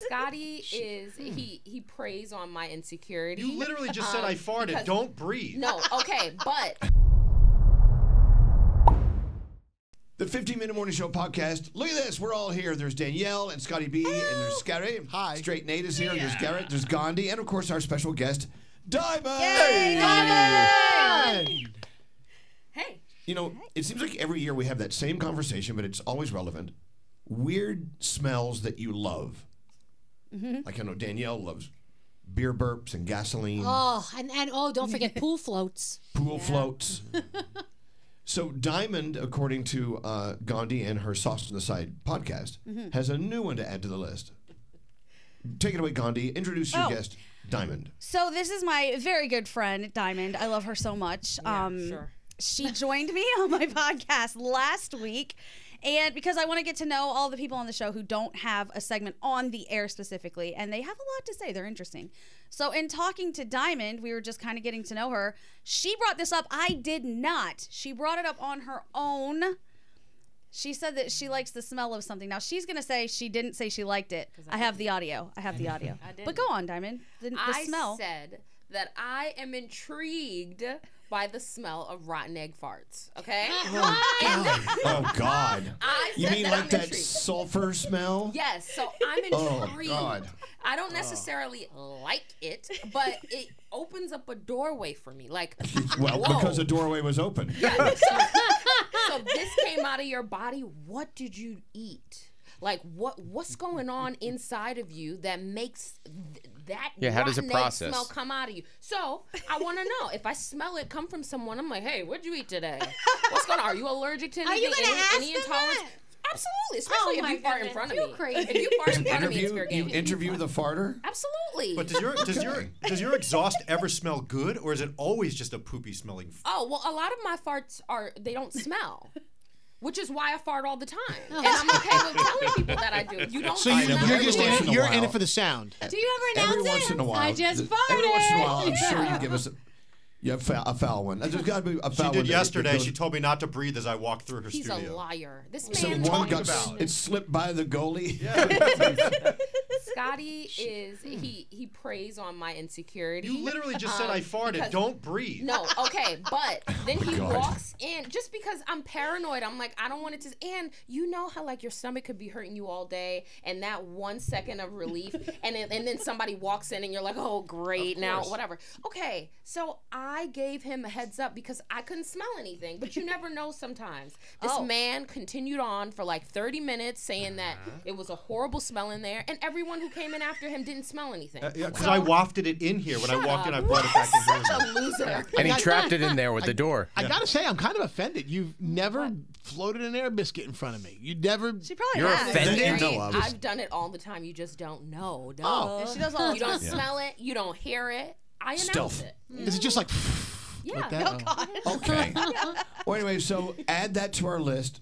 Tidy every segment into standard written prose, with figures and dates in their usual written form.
Scotty is he preys on my insecurity. You literally just said I farted. Don't breathe. No, okay, but the 15-Minute Morning Show podcast. Look at this. We're all here. There's Danielle and Scotty B. And there's Scotty. Hi. Straight Nate is here. Yeah. There's Garrett. There's Gandhi. And, of course, our special guest, Diamond. Yay, Diamond! Hey. You know, it seems like every year we have that same conversation, but it's always relevant. Weird smells that you love. Mm-hmm. Like I know Danielle loves beer burps and gasoline. Oh, and don't forget pool floats. Pool floats. So Diamond, according to Gandhi and her Sauce on the Side podcast, has a new one to add to the list. Take it away, Gandhi. Introduce your guest, Diamond. So this is my very good friend, Diamond. I love her so much. Yeah, sure. She joined me on my podcast last week. And because I want to get to know all the people on the show who don't have a segment on the air specifically, and they have a lot to say. They're interesting. So in talking to Diamond, we were just kind of getting to know her. She brought this up. I did not. She brought it up on her own. She said that she likes the smell of something. Now, she's going to say she didn't say she liked it. I have the audio. I have the audio. But go on, Diamond. The smell. I said that I am intrigued by the smell of rotten egg farts, okay? Oh, God. You mean like that intrigued. sulfur smell? Yes, so I'm intrigued. Oh, God. I don't necessarily like it, but it opens up a doorway for me. Like, Well, whoa. because the doorway was open. Yeah, so this came out of your body. What did you eat? Like, what's going on inside of you that makes that how does it rotten egg process? smell come out of you? So I want to know, if I smell it come from someone, I'm like, hey, what'd you eat today? What's going on? Are you allergic to anything? Are you going to ask any them intolerance? that? Absolutely, especially if you fart in front of me. Crazy. If you fart in front of me, it's fair You game. interview the farter? Absolutely. But does your exhaust ever smell good, or is it always just a poopy smelling? Oh, well, a lot of my farts they don't smell. Which is why I fart all the time. And I'm okay with telling people that I do. You don't So smell you're it. just Every once in a you're while. in it for the sound. Do you ever announce Every once in a while. I just farted. Every once in a while, I'm sure you give us a foul one. There's got to be a foul She one. did yesterday. She told me not to breathe as I walked through her He's studio. a liar. This So man one talks got about it slipped by the goalie. Scotty is he preys on my insecurity. You literally just said I farted. Don't breathe. No, okay, but then he God. walks in just because I'm paranoid. I'm like, I don't want it to. And you know how like your stomach could be hurting you all day, and that 1 second of relief, and then somebody walks in, and you're like, oh great, now whatever. Okay, so I gave him a heads up because I couldn't smell anything, but you never know sometimes. This man continued on for like 30 minutes saying that it was a horrible smell in there, and everyone who came in after him didn't smell anything. Yeah, because I wafted it in here when I walked in. I brought it back in here. Such a loser. And he trapped it in there with the door. I gotta say, I'm kind of offended. You've never floated an air biscuit in front of me. You never. She probably You're has. offended? That you know of. I've done it all the time. You just don't know. Duh. Oh. And she does all the You don't time. smell it. You don't hear it. I announce Stealth. it. Is it just like? Yeah. Like that? Oh, God. Okay. Well, anyway, so add that to our list.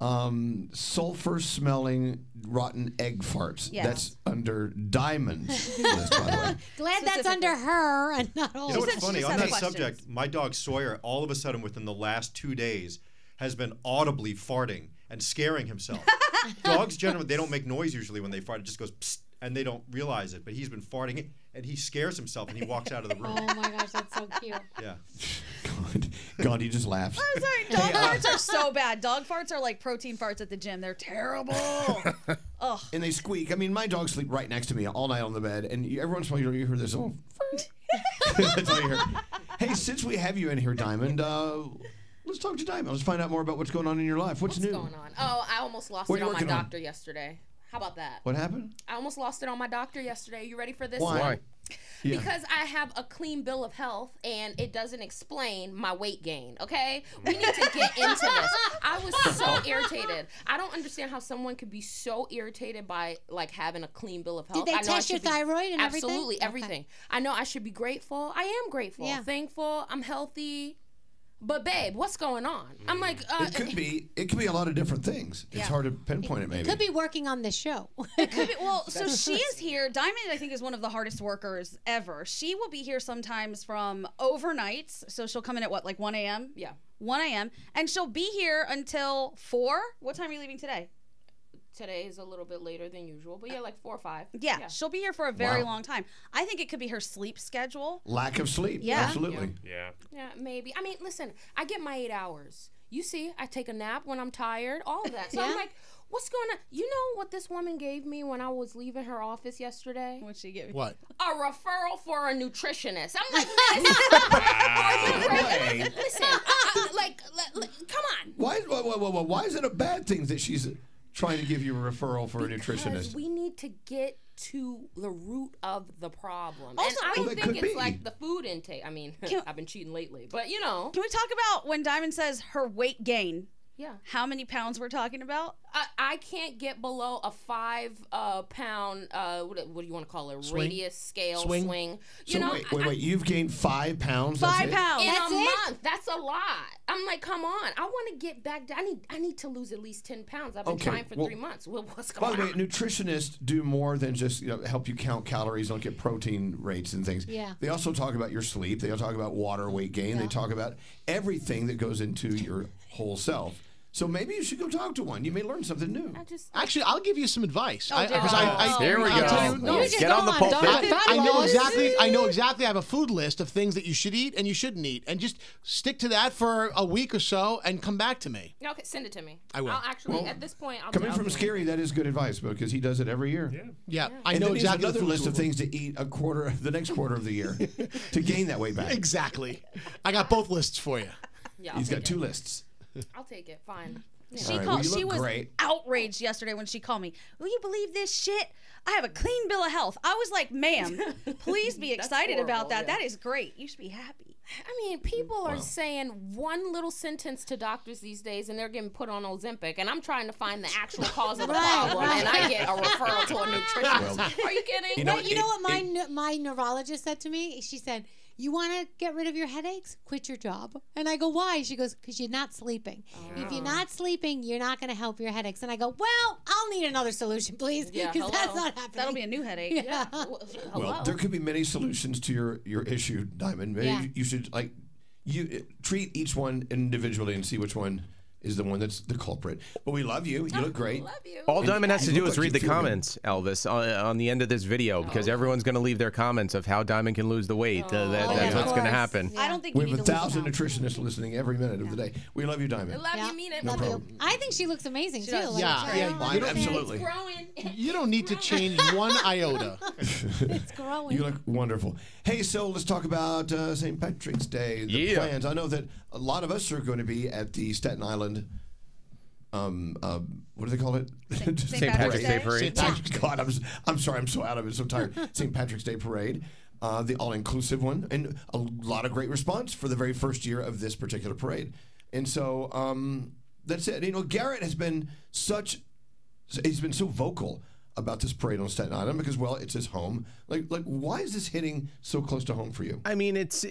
Sulfur-smelling rotten egg farts. Yes. That's under Diamond's list, by the way. Glad that's under her and not all. You know what's she funny? just On had that questions. subject, my dog Sawyer, all of a sudden within the last 2 days, has been audibly farting and scaring himself. Dogs generally, they don't make noise usually when they fart. It just goes psst, and they don't realize it. But he's been farting, and he scares himself, and he walks out of the room. Oh my gosh, that's so cute. Yeah. God, he just laughs. I'm sorry, dog farts are so bad. Dog farts are like protein farts at the gym. They're terrible. Ugh. And they squeak. I mean, my dogs sleep right next to me all night on the bed, and every once in a while you hear this. Oh, that's all you hear. Hey, since we have you in here, Diamond, let's talk to Diamond. Let's find out more about what's going on in your life. What's new? going on? Oh, I almost lost What it are you on my working on? doctor yesterday. How about that? What happened? I almost lost it on my doctor yesterday. You ready for this? Why? one? Yeah. Because I have a clean bill of health and it doesn't explain my weight gain, okay? We need to get into this. I was so irritated. I don't understand how someone could be so irritated by like having a clean bill of health. Did they I know I test your should be- thyroid and everything? Absolutely, Okay. everything. I know I should be grateful. I am grateful, Yeah. thankful, I'm healthy. But babe, what's going on? I'm like, It could be a lot of different things. It's hard to pinpoint it, maybe. Could be working on this show. It could be, well, so she is here. Diamond, I think, is one of the hardest workers ever. She will be here sometimes from overnights. So she'll come in at what, like 1 a.m.? Yeah. 1 a.m. And she'll be here until 4. What time are you leaving today? today is a little bit later than usual, but yeah, like 4 or 5. Yeah, she'll be here for a very Wow. long time. I think it could be her sleep schedule. Lack of sleep. Yeah. Absolutely. Yeah. Yeah, maybe. I mean, listen, I get my 8 hours. You see, I take a nap when I'm tired, all of that. So I'm Yeah. like, what's going on? You know what this woman gave me when I was leaving her office yesterday? What'd she give you? What? A referral for a nutritionist. I'm like, listen, listen, come on. Why is it a bad thing that she's trying to give you a referral for a Because nutritionist? we need to get to the root of the problem. Also, and I Well, don't that think could it's be. like the food intake. I mean, I've been cheating lately, but you know. Can we talk about when Diamond says her weight gain? Yeah. How many pounds we're talking about? I can't get below a 5 pound what do you want to call it? Swing? Radius scale Swing? swing. You So know, wait. You've gained 5 pounds. That's 5 it? pounds. in That's a it? month. That's a lot. I'm like, come on. I want to get back down. I need to lose at least 10 pounds. I've been Okay, trying for well, 3 months. Well, what's By going the way, on? nutritionists do more than just help you count calories, look at protein rates and things. Yeah. They also talk about your sleep. They talk about water weight gain. They talk about everything that goes into your whole self. So maybe you should go talk to one. You may learn something new. I just Actually, I'll give you some advice. dear Because God. Here we I'll tell go. you- no, You just Get go on the on, pulpit. Dr. I know Fabulous. exactly. I know exactly. I have a food list of things that you should eat and you shouldn't eat, and just stick to that for a week or so, and come back to me. okay, send it to me. I will. I'll actually at this point I'll Coming I'll from do it. Scary, that is good advice because he does it every year. Yeah, I And know then he has exactly. another the list foods of we'll- things to eat the next quarter of the year to gain that weight back. Exactly. I got both lists for you. Yeah, I'll He's got take 2 lists. it. I'll take it. Fine. Yeah. She All right, called. well, you She look was great. outraged yesterday when she called me. Will you believe this shit? I have a clean bill of health. I was like, ma'am, please be excited about horrible, that. yeah. That is great. You should be happy. I mean, people are saying one little sentence to doctors these days, and they're getting put on Ozempic, and I'm trying to find the actual cause of the problem, and I get a referral to a nutritionist. Are you kidding? You know, You know what my neurologist said to me? She said, "You want to get rid of your headaches? Quit your job." And I go, "Why?" She goes, "Because you're not sleeping. If you're not sleeping, you're not going to help your headaches." And I go, "Well, I'll need another solution, please, Yeah, because that's hello. not happening." That'll be a new headache. Yeah. Well, Hello? there could be many solutions to your issue, Diamond. Maybe Yeah. you should treat each one individually and see which one is the one that's the culprit. But we love you. You look great. Love you. All Diamond has to you do look is like read the you feel good. comments, Elvis, on the end of this video, because everyone's going to leave their comments of how Diamond can lose the weight. That's yeah, what's of going to course. happen. Yeah. I don't think We you have need to lose 1,000 count. nutritionists listening every minute of the day. We love you, Diamond. Love Yeah. you, mean it. Love you. problem. I think she looks amazing too. does. Like, Yeah, it's yeah, growing. you don't- absolutely. It's growing. You don't need to change one iota. It's growing. You look wonderful. Hey, so let's talk about St. Patrick's Day, the Yeah. plans. I know that a lot of us are going to be at the Staten Island. What do they call it? St. Patrick's Day Parade. St. Patrick's Day. God, I'm sorry. I'm so out of it. So tired. St. Patrick's Day Parade, the all-inclusive one, and a lot of great response for the very first year of this particular parade. And so that's it. You know, Garrett has been he's been so vocal about this parade on Staten Island because, well, it's his home. Like, why is this hitting so close to home for you? I mean, it's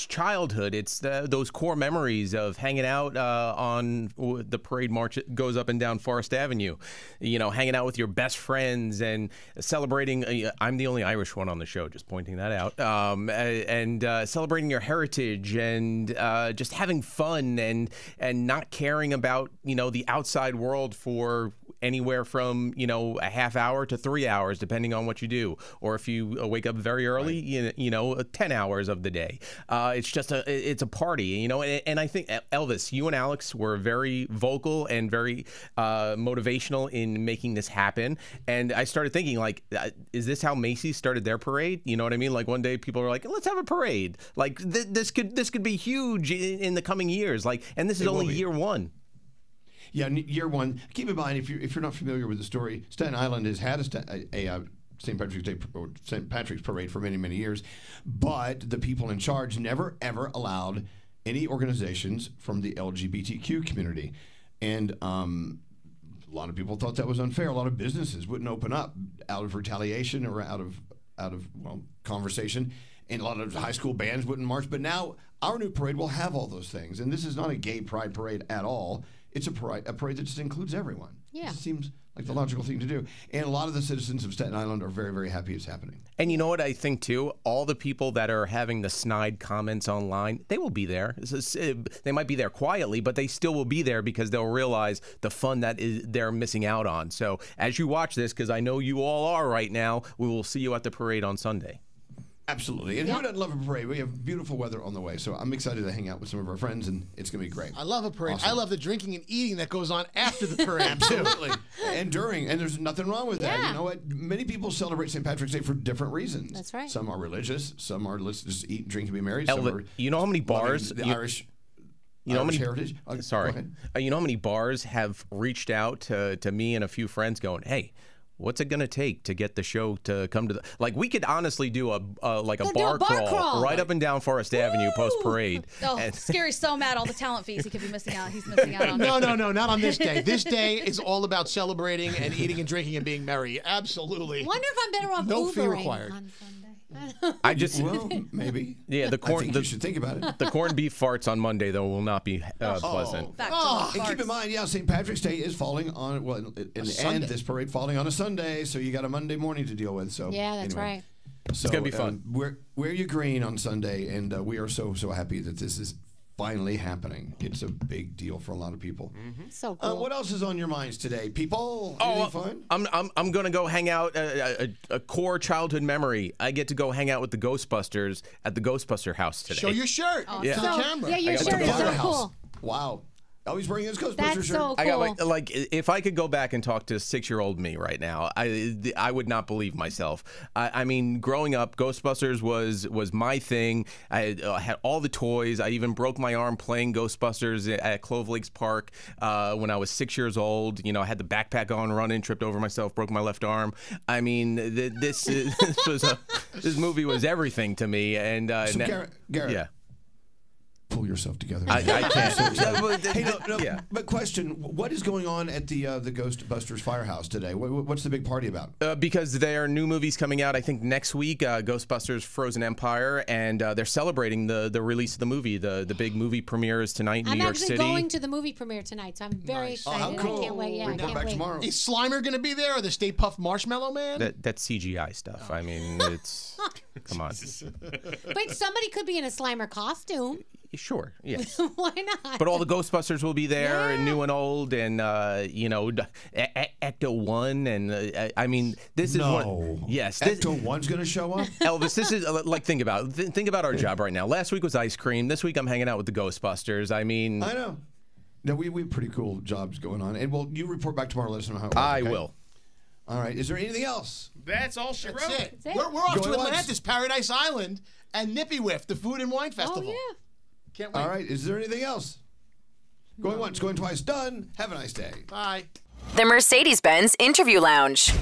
childhood. It's those core memories of hanging out on the parade march that goes up and down Forest Avenue. You know, hanging out with your best friends and celebrating. I'm the only Irish one on the show, just pointing that out. And celebrating your heritage and just having fun and not caring about the outside world for anywhere from a half hour to 3 hours, depending on what you do, or if you wake up very early, 10 hours of the day. It's just it's a party, and I think Elvis, you and Alex were very vocal and very motivational in making this happen. And I started thinking, like, is this how Macy's started their parade? You know what I mean? Like, one day people were like, let's have a parade. Like this could be huge in the coming years. Like, and this is only year one. Yeah, year one. Keep in mind, if you're not familiar with the story, Staten Island has had a St. Patrick's Day or St. Patrick's Parade for many, many years, but the people in charge never ever allowed any organizations from the LGBTQ community, and a lot of people thought that was unfair. A lot of businesses wouldn't open up out of retaliation or out of conversation, and a lot of high school bands wouldn't march. But now our new parade will have all those things, and this is not a gay pride parade at all. It's a parade that just includes everyone. Yeah. It seems like the logical thing to do. And a lot of the citizens of Staten Island are very, very happy it's happening. And you know what I think too? All the people that are having the snide comments online, they will be there. They might be there quietly, but they still will be there because they'll realize the fun that they're missing out on. So as you watch this, because I know you all are right now, we will see you at the parade on Sunday. Absolutely. And who doesn't love a parade? We have beautiful weather on the way, so I'm excited to hang out with some of our friends, and it's going to be great. I love a parade. Awesome. I love the drinking and eating that goes on after the parade. Absolutely. And during, and there's nothing wrong with that. Yeah. You know what? Many people celebrate St. Patrick's Day for different reasons. That's right. Some are religious. Some are let's just eat, drink, and be merry. Elvis, Some are you know how many bars the Irish. You know how Irish many heritage. Sorry. Go ahead. You know how many bars have reached out to me and a few friends going, hey, what's it going to take to get the show to come to the... Like, we could honestly do a bar crawl right up and down Forest Avenue post-parade. Oh, Scary's so mad. All the talent fees he could be missing out. He's missing out on. No, not on this day. This day is all about celebrating and eating and drinking and being merry. Absolutely. Wonder if I'm better off No Ubering fee required. on Sunday. I just... Well, maybe. Yeah, the corn... I think you should think about it. The corned beef farts on Monday, though, will not be pleasant. Back to And keep in mind, St. Patrick's Day is falling on, well, in the Sunday. end, this parade falling on a Sunday, so you got a Monday morning to deal with. So Yeah, that's anyway. right. So, It's gonna be fun. Wear your green on Sunday, and we are so happy that this is finally happening. It's a big deal for a lot of people. So cool. What else is on your minds today, people? Anything fun? I'm gonna go hang out. A core childhood memory. I get to go hang out with the Ghostbusters at the Ghostbuster house today. Show your shirt to the So, camera. yeah, your got shirt the is so Firehouse. cool. Wow. Oh, he's wearing his Ghostbuster That's shirt. so cool. I got like if I could go back and talk to 6-year-old me right now, I would not believe myself. I mean, growing up, Ghostbusters was my thing. I had all the toys. I even broke my arm playing Ghostbusters at Clove Lakes Park when I was 6 years old. You know, I had the backpack on, running, tripped over myself, broke my left arm. I mean, this movie was everything to me. And So Garrett. yeah. Pull yourself together. I can't. Hey, no, Yeah. but question: what is going on at the Ghostbusters Firehouse today? What's the big party about? Because there are new movies coming out, I think, next week, Ghostbusters Frozen Empire, and they're celebrating the release of the movie. The big movie premiere is tonight in I'm New York actually City. going to the movie premiere tonight, so I'm very excited. how cool. I can't wait. Yeah, I Report can't back wait. tomorrow. Is Slimer going to be there or the Stay Puft Marshmallow Man? That's CGI stuff. I mean, it's... Come on. But somebody could be in a Slimer costume. Sure, yes. Why not? But all the Ghostbusters will be there, and new and old, and Ecto 1, and I mean, this is one. Yes, Ecto 1's going to show up. Elvis, this is like think about our job right now. Last week was ice cream. This week I'm hanging out with the Ghostbusters. I mean, I know. No, we have pretty cool jobs going on, and you report back tomorrow. Let us know how it went. I okay? will. All right. Is there anything else? That's all she That's wrote. it. That's it. We're off to Going once. Atlantis, Paradise Island, and Nippy Whiff, the food and wine Oh festival. yeah. Can't wait. All right. Is there anything else? Going once, going twice. Done. Have a nice day. Bye. The Mercedes-Benz Interview Lounge.